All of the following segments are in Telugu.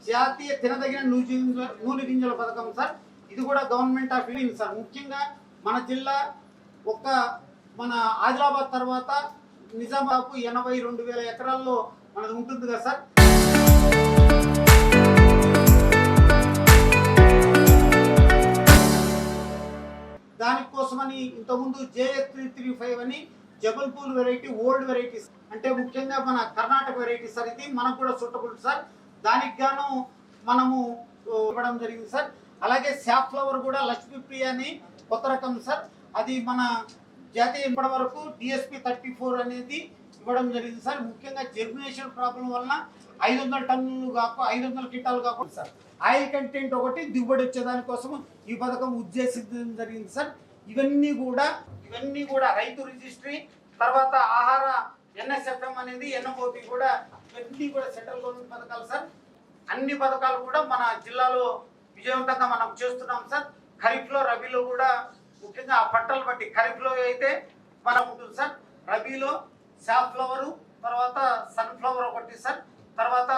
జాతీయ తినదగిన నూనె గింజల పథకం సార్. ఇది కూడా గవర్నమెంట్ ఆఫ్ ఇండియా సార్. ముఖ్యంగా మన జిల్లా మన ఆదిలాబాద్ తర్వాత నిజామాబాద్ 82,000 ఎకరాల్లో మనది ఉంటుంది కదా సార్. దానికోసమని ఇంతకుముందు JS335 అని జబల్పూర్ వెరైటీ, ఓల్డ్ వెరైటీస్ అంటే ముఖ్యంగా మన కర్ణాటక వెరైటీ సార్. ఇది మనకు కూడా సూటబుల్ సార్. దానికి గాను మనము ఇవ్వడం జరిగింది సార్. అలాగే శాప్ ఫ్లవర్ కూడా లక్ష్మీప్రియ అని కొత్త రకం సార్. అది మన జాతీయ ఇప్పటి వరకు DSP 34 అనేది ఇవ్వడం జరిగింది సార్. ముఖ్యంగా జెర్మినేషన్ ప్రాబ్లం వలన 500 టన్నులు కాక 500 క్వింటాలు కాకుండా సార్ ఆయిల్ కంటెంట్ ఒకటి దిగుబడి వచ్చేదానికోసం ఈ పథకం ఉద్దేశించడం జరిగింది సార్. ఇవన్నీ కూడా రైతు రిజిస్ట్రీ, తర్వాత ఆహార NSFM అనేది, NFOP కూడా, ఇవన్నీ కూడా సెంట్రల్ గవర్నమెంట్ పథకాలు సార్. అన్ని పథకాలు కూడా మన జిల్లాలో విజయవంతంగా మనం చేస్తున్నాం సార్. ఖరీఫ్లో, రబీలో కూడా ముఖ్యంగా ఆ పంటలు బట్టి ఖరీఫ్లో అయితే మనం ఉంటుంది సార్. రబీలో శాప్ ఫ్లవరు, తర్వాత సన్ఫ్లవర్ ఒకటి సార్, తర్వాత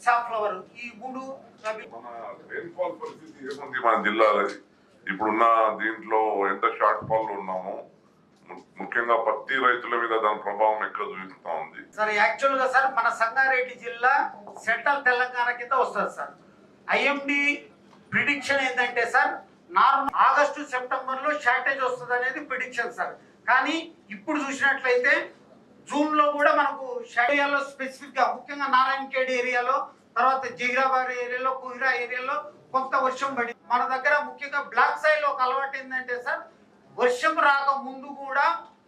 శాప్ ఫ్లవర్, ఈ 3 రబీ. మన రెయిన్ఫాల్ పరిస్థితి ఏముంది మన జిల్లాలో? ఇప్పుడున్న దీంట్లో ఎంత షార్ట్ ఫాల్ ఉన్నామో, ముఖ్యంగా పత్తి రైతుల మీద దాని ప్రభావం ఎక్కడ చూపిస్తా ఉంది సార్? యాక్చువల్ గా సార్ మన సంగారెడ్డి జిల్లా సెంట్రల్ తెలంగాణ కింద వస్తుంది సార్. IMD ప్రిడిక్షన్ ఏంటంటే సార్, నార్మల్ ఆగస్టు సెప్టెంబర్ లో షార్టేజ్ వస్తుంది అనేది ప్రిడిక్షన్ సార్. కానీ ఇప్పుడు చూసినట్లయితే జూన్ లో కూడా మనకు ఏరియాలో స్పెసిఫిక్ గా ముఖ్యంగా నారాయణఖేడ్ ఏరియాలో, తర్వాత జహీరాబాద్ ఏరియాలో, కుహిరా ఏరియాలో కొంత వర్షం పడింది. మన దగ్గర ముఖ్యంగా బ్లాక్ సైల్ ఒక అలవాటు ఏంటంటే సార్, వర్షం రాక ముందు కూడా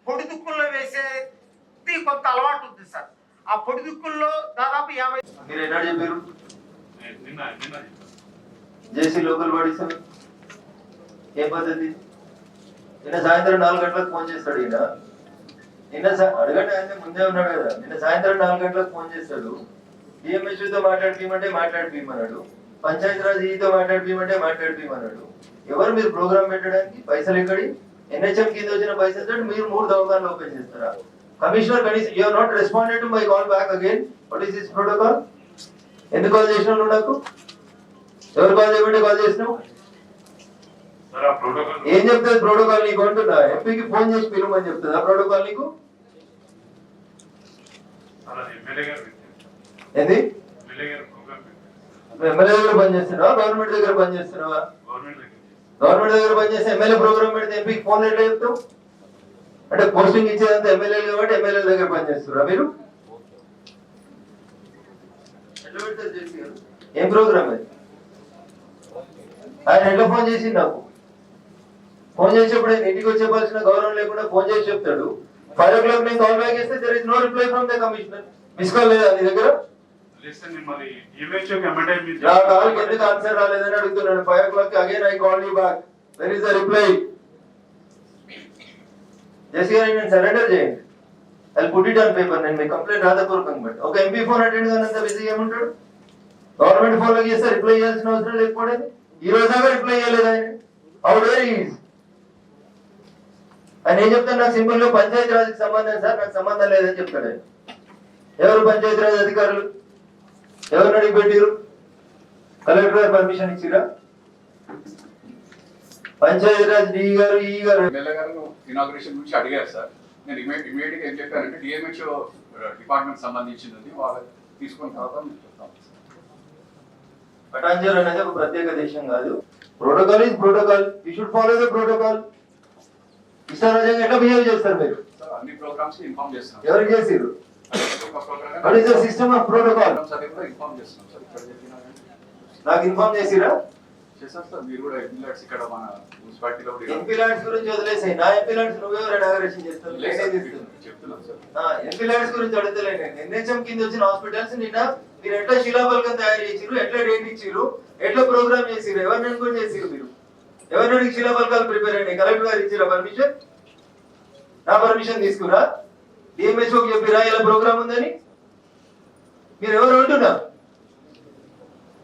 పొడిదుక్కుల్లో వేసేది కొంత అలవాటు ఉంది సార్. ఆ పొడిదుక్కుల్లో దాదాపు 50. జేసీ లోకల్ బాడీ సార్ ఏ పద్ధతి? నిన్న సాయంత్రం 4 గంటలకు ఫోన్ చేస్తాడు. నిన్న అడగండి, ఆయన ముందే ఉన్నాడు కదా. నిన్న సాయంత్రం 4 గంటలకు ఫోన్ చేస్తాడు. DMHతో మాట్లాడిపోయమన్నాడు. పంచాయతీరాజ్ ఈతో మాట్లాడిపోయమన్నాడు. ఎవరు మీరు ప్రోగ్రామ్ పెట్టడానికి? పైసలు ఎక్కడి? NHM కింద వచ్చిన పైసలు మీరు 3 దవాఖానాలు ఓపెన్ చేస్తారా? కమిషనర్ కనీసం you have not responded to my call back again. What is this protocol? ఎందుకు కాల్ చేసినావు నాకు? ఎవరు కాల్ చేయమంటే కాల్ చేసినావు? ఏం చెప్తుంది ప్రోటోకాల్ నీకు అంటున్నా? ఎంపీకి ఫోన్ చేసి పిలువమని చెప్తుందా ప్రోటోకాల్ నీకు? ఏంది? ఎమ్మెల్యే దగ్గర పనిచేస్తున్నావా, గవర్నమెంట్ దగ్గర పనిచేస్తున్నావా? గవర్నమెంట్ దగ్గర పనిచేస్తే ఎమ్మెల్యే ప్రోగ్రామ్ పెడితే ఎంపీకి ఫోన్ ఎట్లా చెప్తావు? అంటే పోస్టింగ్ ఇచ్చేదంతా ఎమ్మెల్యేలు కాబట్టి ఎమ్మెల్యే దగ్గర పనిచేస్తున్నారా మీరు? ఏం ప్రోగ్రామ్ అది? ఆయన ఎట్లా ఫోన్ చేసి నాకు ఫోన్ చేసేప్పుడు ఇంటికి వచ్చి చెప్పాల్సిన గౌరవం లేకుండా ఫోన్ చేసి చెప్తాడు. 5 o'clock నేను కాల్ బ్యాక్ చేస్తే there is no reply from the commissioner. Miss call లేదా నీ దగ్గర? నా కాల్కి ఎందుకు ఆన్సర్ రాలేదని అడుగుతున్నాను. 5 o'clock again I called you back. Where is the reply? జేసీ గారు నేను సరెండర్ చేయండి. I'll put it on paper. నేను మీ కంప్లైంట్ రాధపూర్వకంగా బట్ ఒక ఎంపీ ఫోన్ అటెండ్ కానంత బిజీ ఏముంటాడు? గవర్నమెంట్ ఫోన్ లో చేస్తే రిప్లై చేయాల్సిన అవసరం లేకపోవడం. ఈ రోజాగా రిప్లై చేయలేదు ఆయన. హౌ డేర్ ఈజ్ ఆయన ఏం చెప్తాను? నాకు సింపుల్ గా పంచాయతీ రాజ్కి సంబంధం సార్, నాకు సంబంధం లేదని చెప్తాడు ఆయన. ఎవరు పంచాయతీ రాజ్ అధికారులు? ఎవరిని అడిగి పెట్టిరు? కలెక్టర్ గారు పర్మిషన్ ఇచ్చిరా? పంచాయతీ రాజ్ DE గారు, ఈ గారు ఇనాగ్రేషన్ గురించి అడిగారు సార్. నేను ఇమీడియట్ గా ఏం చెప్పానంటే DMHO డిపార్ట్మెంట్ సంబంధించింది, వాళ్ళు తీసుకున్న తర్వాత చెప్తాం. పటాంజలి అనేది ఒక ప్రత్యేక దేశం కాదు. Protocol is protocol. You should follow the protocol. ఇష్టారాజ్యంగా ఎట్లా బిహేవ్ చేస్తారు మీరు? అన్ని ప్రోగ్రామ్స్ ఇన్ఫార్మ్ చేస్తున్నాం. ఎవరికి చేసిరు? What is the system of protocol? Inform చేస్తున్నాం సార్. ఇక్కడ చెప్పినా నాకు ఇన్ఫార్మ్ చేసిరా? చేశారు సార్. మీరు కూడా ఎంపీ ల్యాడ్స్ ఇక్కడ మన మున్సిపాలిటీలో ఎంపీ ల్యాడ్స్ గురించి వదిలేసాయి. నా ఎంపీ ల్యాడ్స్ నువ్వెవరు ఇనాగరేషన్ చేస్తావు? చెప్తున్నాను సార్. ఎంపీ ల్యాడ్స్ గురించి అడుగుతలేదు నేను. NHM కింద వచ్చిన హాస్పిటల్స్ నిన్న మీరు ఎట్లా శిలాఫలకం తయారు చేసిరు, ఎట్లా డేట్ ఇచ్చిరు, ఎట్లా ప్రోగ్రామ్ చేసిరు, ఎవరిని అనుకోని చేసిరు మీరు? ఎవరిని అడిగి శిలాఫలకాలు ప్రిపేర్ అయినాయి? కలెక్టర్ గారు ఇచ్చిరా పర్మిషన్? నా పర్మిషన్ తీసుకురా? DMHOకి చెప్పిరా ఇలా ప్రోగ్రామ్ ఉందని? మీరు ఎవరు అంటున్నా?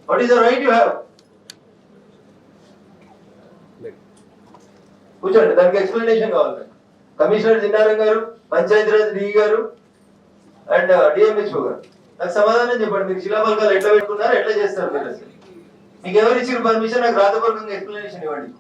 What is the right you have? కూర్చోండి, దానికి ఎక్స్ప్లెనేషన్ కావాలి. కమిషనర్ జిన్నారం గారు, పంచాయతీరాజ్ DE గారు అండ్ DMHO గారు. నాకు సమాధానం చెప్పండి. మీరు శిలాఫలకాలు ఎట్లా పెట్టుకున్నారు, ఎట్లా చేస్తారు మీరు అసలు? మీకు ఎవరు ఇచ్చిన పర్మిషన్? నాకు రాతపూర్వకంగా ఎక్స్ప్లెనేషన్ ఇవ్వండి.